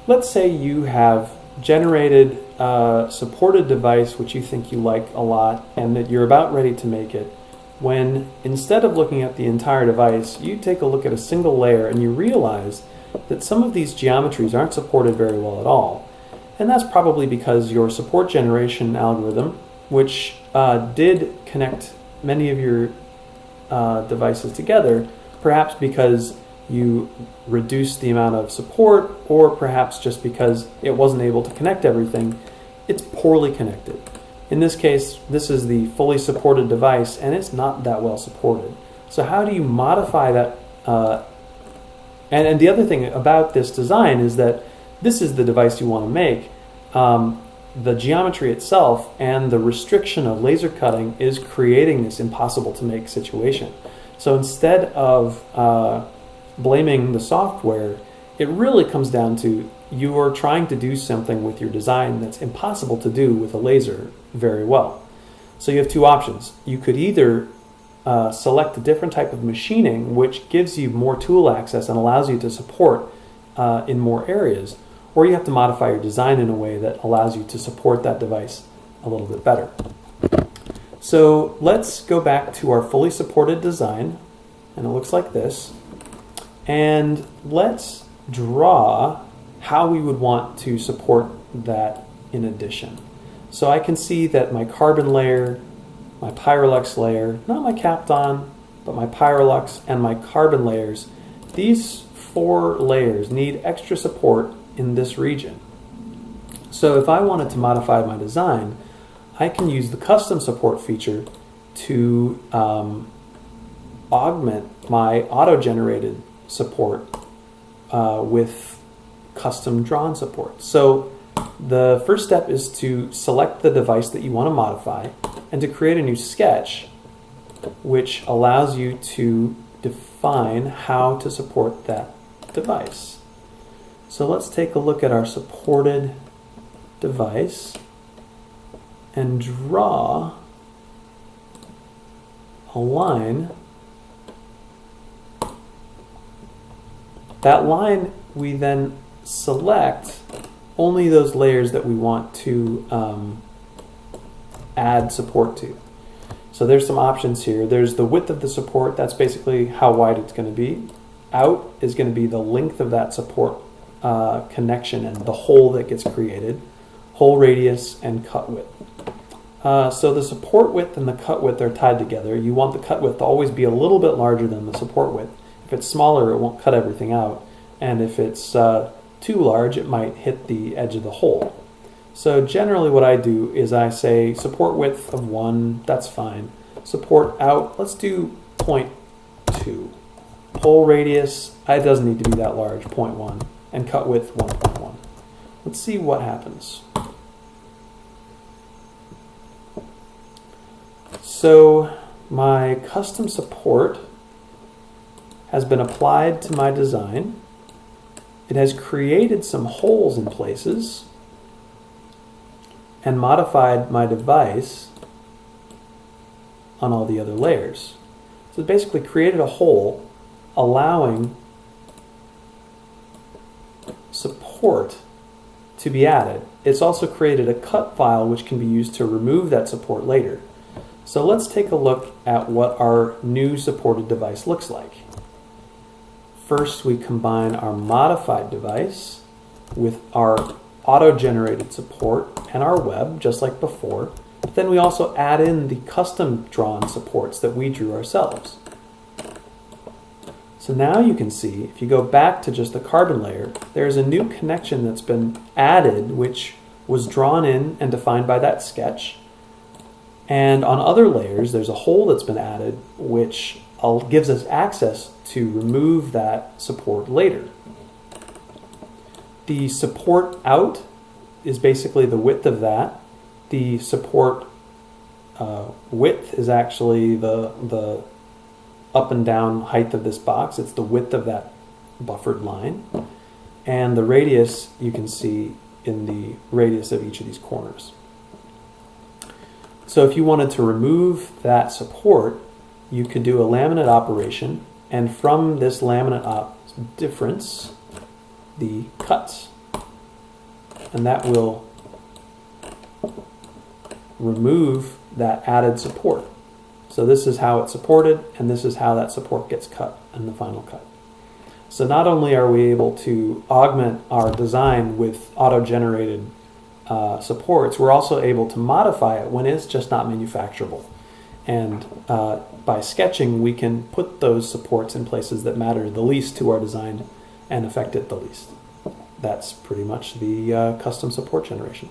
let's say you have generated a supported device which you think you like a lot and that you're about ready to make it, when instead of looking at the entire device, you take a look at a single layer and you realize that some of these geometries aren't supported very well at all. And that's probably because your support generation algorithm, which did connect many of your devices together, perhaps because you reduced the amount of support, or perhaps just because it wasn't able to connect everything, it's poorly connected. In this case, this is the fully supported device and it's not that well supported. So how do you modify that? And the other thing about this design is that this is the device you want to make. The geometry itself and the restriction of laser cutting is creating this impossible to make situation. So instead of blaming the software, it really comes down to you are trying to do something with your design that's impossible to do with a laser very well. So you have two options. You could either select a different type of machining, which gives you more tool access and allows you to support in more areas, or you have to modify your design in a way that allows you to support that device a little bit better. So let's go back to our fully supported design, and it looks like this. And let's draw how we would want to support that in addition. So I can see that my carbon layer, my Pyrolux layer, not my Kapton, but my Pyrolux and my carbon layers, these 4 layers need extra support in this region. So if I wanted to modify my design, I can use the custom support feature to augment my auto-generated support with custom drawn support. So the first step is to select the device that you want to modify and to create a new sketch which allows you to define how to support that device. So let's take a look at our supported device and draw a line. That line, we then select only those layers that we want to add support to. So there's some options here. There's the width of the support. That's basically how wide it's going to be. Out is going to be the length of that support connection and the hole that gets created. Hole radius and cut width. So the support width and the cut width are tied together. You want the cut width to always be a little bit larger than the support width. If it's smaller, it won't cut everything out. And if it's too large, it might hit the edge of the hole. So generally what I do is I say support width of 1, that's fine. Support out, let's do 0.2. Hole radius, it doesn't need to be that large, 0.1. And cut width 1.1. Let's see what happens. So my custom support has been applied to my design. It has created some holes in places and modified my device on all the other layers. So it basically created a hole allowing support to be added. It's also created a cut file which can be used to remove that support later. So let's take a look at what our new supported device looks like. First, we combine our modified device with our auto-generated support and our web, just like before. But then we also add in the custom drawn supports that we drew ourselves. So now you can see, if you go back to just the carbon layer, there's a new connection that's been added, which was drawn in and defined by that sketch. And on other layers, there's a hole that's been added, which gives us access to remove that support later. The support out is basically the width of that. The support width is actually the up and down height of this box. It's the width of that buffered line. And the radius you can see in the radius of each of these corners. So if you wanted to remove that support, you could do a laminate operation, and from this laminate difference, the cuts. and that will remove that added support. So this is how it's supported, and this is how that support gets cut in the final cut. So not only are we able to augment our design with auto-generated supports, we're also able to modify it when it's just not manufacturable. And by sketching, we can put those supports in places that matter the least to our design and affect it the least. That's pretty much the custom support generation.